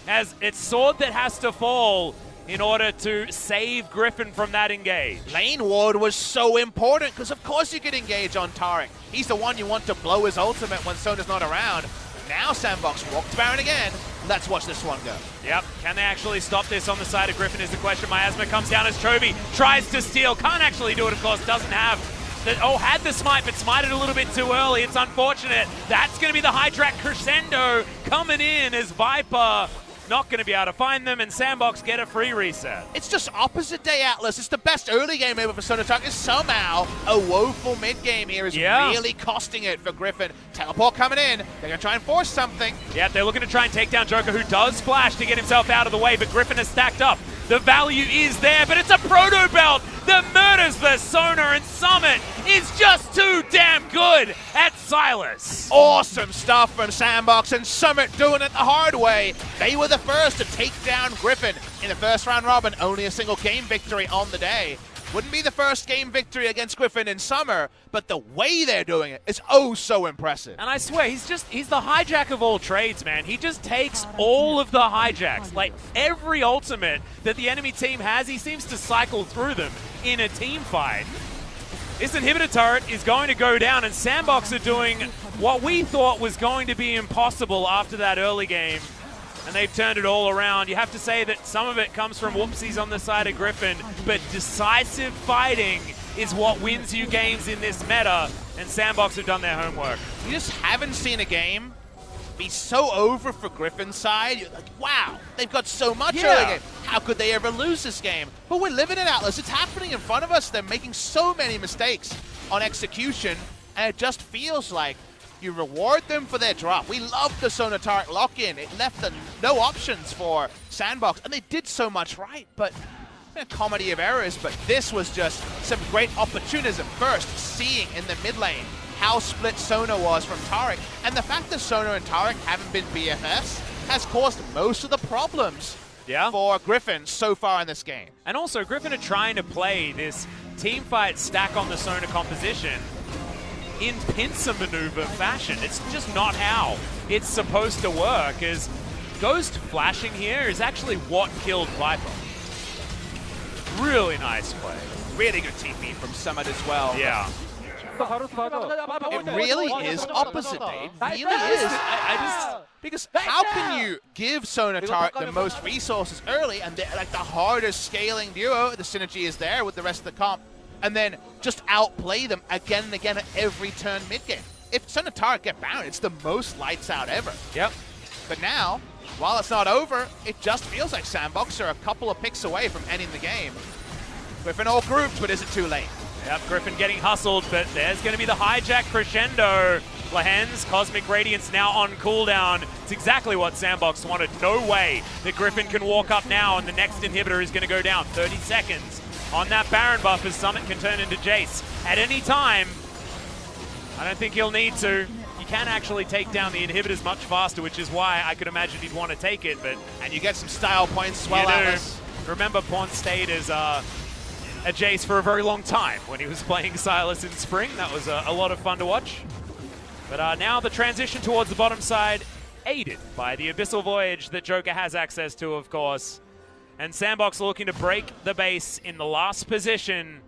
as it's Sword that has to fall in order to save Griffin from that engage. Lane ward was so important because of course you could engage on Tarek. He's the one you want to blow his ultimate when Sona's not around. Now SANDBOX walk to Baron again. Let's watch this one go. Yep, can they actually stop this on the side of Griffin is the question. Miasma comes down as Chovy tries to steal. Can't actually do it, of course, doesn't have. Had the smite, but smited a little bit too early. It's unfortunate. That's going to be the Hydrak crescendo coming in as Viper not going to be able to find them, and SANDBOX get a free reset. It's just opposite day, Atlas. It's the best early game ever for SonaTarek. Is somehow a woeful mid game here is really costing it for Griffin. Teleport coming in. They're going to try and force something. Yeah, they're looking to try and take down Joker, who does flash to get himself out of the way, but Griffin has stacked up. The value is there, but it's a proto belt that murders the Sona, and Summit is just too damn good at Silas. Awesome stuff from SANDBOX, and Summit doing it the hard way. They were the first to take down Griffin in the first round robin. Only a single game victory on the day. Wouldn't be the first game victory against Griffin in Summer, but the way they're doing it is oh so impressive. And I swear, he's the hijack of all trades, man. He just takes all of the hijacks. Like, every ultimate that the enemy team has, he seems to cycle through them in a team fight. This inhibitor turret is going to go down, and SANDBOX are doing what we thought was going to be impossible after that early game. And they've turned it all around. You have to say that some of it comes from whoopsies on the side of Griffin, but decisive fighting is what wins you games in this meta, and SANDBOX have done their homework. You just haven't seen a game be so over for Griffin's side. You're like, wow, they've got so much early game. How could they ever lose this game? But we're living it, Atlas. It's happening in front of us. They're making so many mistakes on execution, and it just feels like you reward them for their drop. We love the SonaTarek lock-in. It left no options for SANDBOX, and they did so much right, but a comedy of errors. But this was just some great opportunism. First, seeing in the mid lane how split Sona was from Tarek, and the fact that Sona and Tarek haven't been BFFs has caused most of the problems for Griffin so far in this game. And also, Griffin are trying to play this teamfight stack on the Sona composition in pincer maneuver fashion. It's just not how it's supposed to work, as Ghost flashing here is actually what killed Viper. Really nice play. Really good TP from Summit as well. Yeah. It really is opposite, Dave. It really is. Because how can you give SonaTarek the most resources early, and they're like the hardest scaling duo, the synergy is there with the rest of the comp, and then just outplay them again and again at every turn mid-game? If SonaTarek get bound, it's the most lights out ever. Yep. But now, while it's not over, it just feels like SANDBOX are a couple of picks away from ending the game. Griffin all grouped, but is it too late? Yep, Griffin getting hustled, but there's going to be the hijack crescendo. Lehends, Cosmic Radiance now on cooldown. It's exactly what SANDBOX wanted. No way that Griffin can walk up now and the next inhibitor is going to go down. 30 seconds on that Baron buff as Summit can turn into Jace at any time. I don't think he'll need to. You can actually take down the inhibitors much faster, which is why I could imagine he'd want to take it. But and you get some style points as well, Atlas. Remember, Pawn stayed as a Jace for a very long time when he was playing Silas in spring. That was a lot of fun to watch. But now the transition towards the bottom side, aided by the Abyssal Voyage that Joker has access to, of course. And SANDBOX looking to break the base in the last position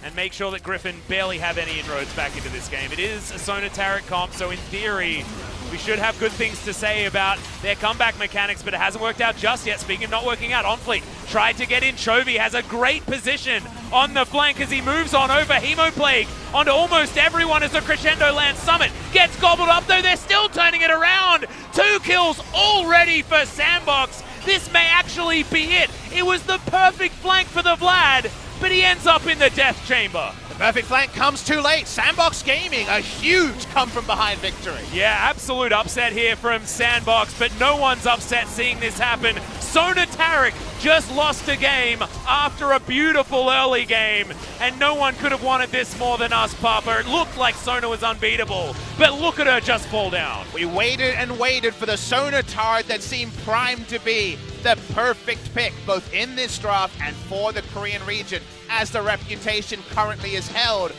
and make sure that Griffin barely have any inroads back into this game. It is a SonaTarek comp, so in theory, we should have good things to say about their comeback mechanics, but it hasn't worked out just yet. Speaking of not working out, OnFleek tried to get in. Chovy has a great position on the flank as he moves on over Hemoplague onto almost everyone as the crescendo lands. Summit gets gobbled up, though they're still turning it around. 2 kills already for SANDBOX. This may actually be it. It was the perfect flank for the Vlad, but he ends up in the death chamber. The perfect flank comes too late. SANDBOX Gaming, a huge come-from-behind victory. Yeah, absolute upset here from SANDBOX, but no one's upset seeing this happen. Sona Tarek just lost a game after a beautiful early game, and no one could have wanted this more than us, Papa. It looked like Sona was unbeatable, but look at her just fall down. We waited and waited for the Sona Tarek that seemed primed to be the perfect pick, both in this draft and for the Korean region, as the reputation currently is held.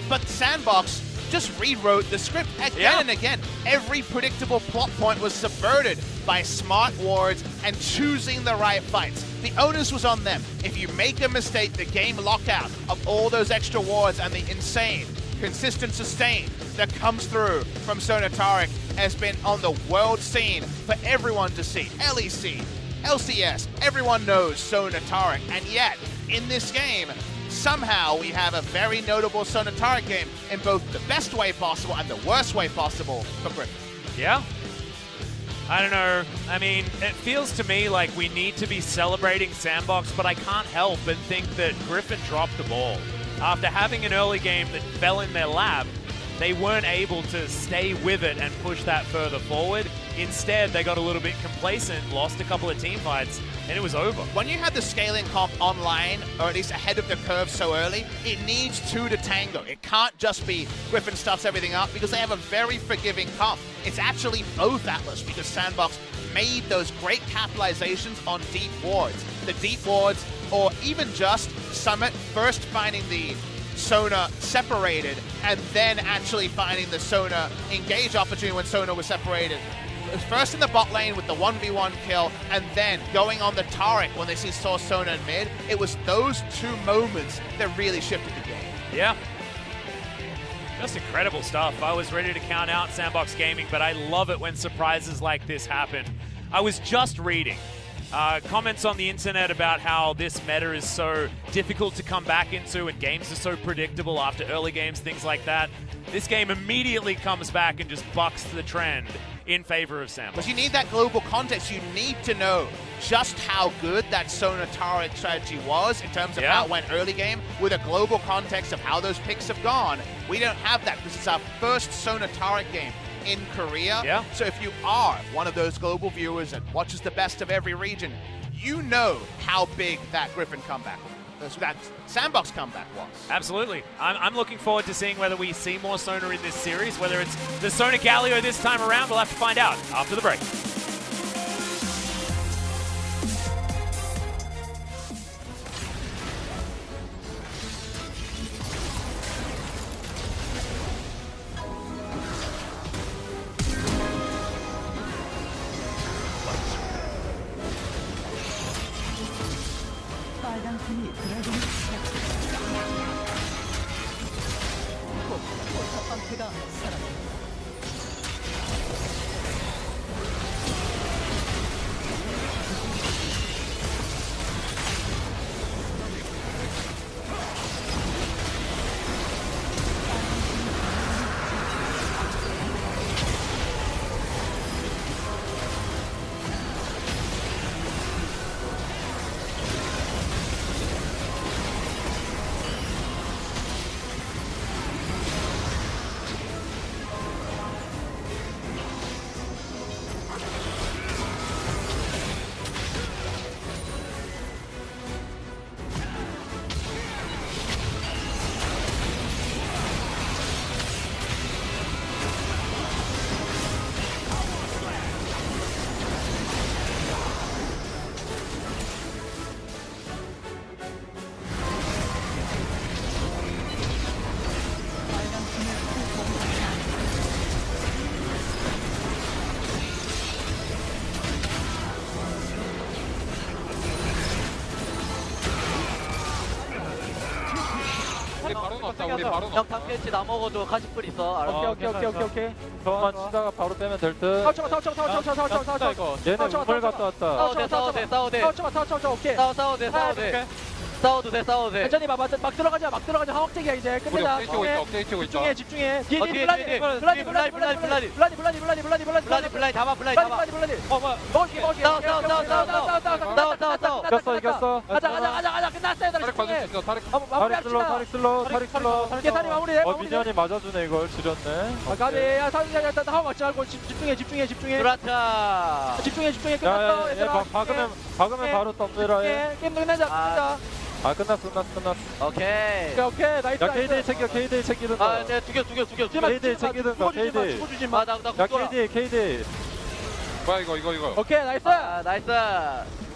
But SANDBOX just rewrote the script again and again. Every predictable plot point was subverted by smart wards and choosing the right fights. The onus was on them. If you make a mistake, the game lockout of all those extra wards and the insane, consistent sustain that comes through from Sona Tarek has been on the world scene for everyone to see. LEC, LCS, everyone knows Sona Tarek, and yet in this game, somehow we have a very notable Sona Tarek game in both the best way possible and the worst way possible for Griffin. Yeah. I don't know. I mean, it feels to me like we need to be celebrating SANDBOX, but I can't help but think that Griffin dropped the ball. After having an early game that fell in their lap, they weren't able to stay with it and push that further forward. Instead, they got a little bit complacent, lost a couple of team fights, and it was over. When you have the scaling comp online, or at least ahead of the curve so early, it needs two to tango. It can't just be Griffin stuffs everything up, because they have a very forgiving comp. It's actually both Atlas, because SANDBOX made those great capitalizations on deep wards. The deep wards, or even just Summit first finding the Sona separated, and then actually finding the Sona engage opportunity when Sona was separated. First in the bot lane with the 1v1 kill, and then going on the Tarek when they saw Sona in mid. It was those two moments that really shifted the game. Yeah. Just incredible stuff. I was ready to count out SANDBOX Gaming, but I love it when surprises like this happen. I was just reading comments on the internet about how this meta is so difficult to come back into and games are so predictable after early games, things like that. This game immediately comes back and just bucks the trend in favor of SANDBOX. But you need that global context. You need to know just how good that Sona Tarek strategy was in terms of how it went early game, with a global context of how those picks have gone. We don't have that because it's our first Sona Tarek game in Korea. So if you are one of those global viewers that watches the best of every region, you know how big that Griffin comeback was, that SANDBOX comeback was. Absolutely. I'm looking forward to seeing whether we see more Sona in this series, whether it's the Sona Galio this time around. We'll have to find out after the break. 우리 바로 형 탐켄치 나 먹어줘. 가시불 있어. 알아. 오케이. 저만 치다가 바로 빼면 될 듯. 타워 이거. 얘네 우물 갔다 왔다. 싸워대. 오케이. 싸워도 돼. 천천히 봐. 막 들어가자. 하옥택이야 이제. 끝내자. 업데이트 뛰고 있다. 집중해. 뒤에 블라디 잡아. 먹을게. 싸워. 이겼어. 가자. 끝났어. 타릭 봐줄 수 있어. 타릭 마무리합시다. 타릭 슬로. 이게 다리 마무리해. 미니언이 맞아주네 이걸 지렸네. 가비. 야 하고 막지 말고 집중해. 그렇다. 집중해. 끝났어. 야얘 박으면 바로 덤벼라. 게임 끝내자. 끝났어. 오케이. 오케이. 나이스. 야 KD 챙기든가. 아, 네, 죽여. KD 챙기든가 KD. 죽어주지 마. 나 야 KD. 뭐야 이거 오케이, 나이스. 나이스.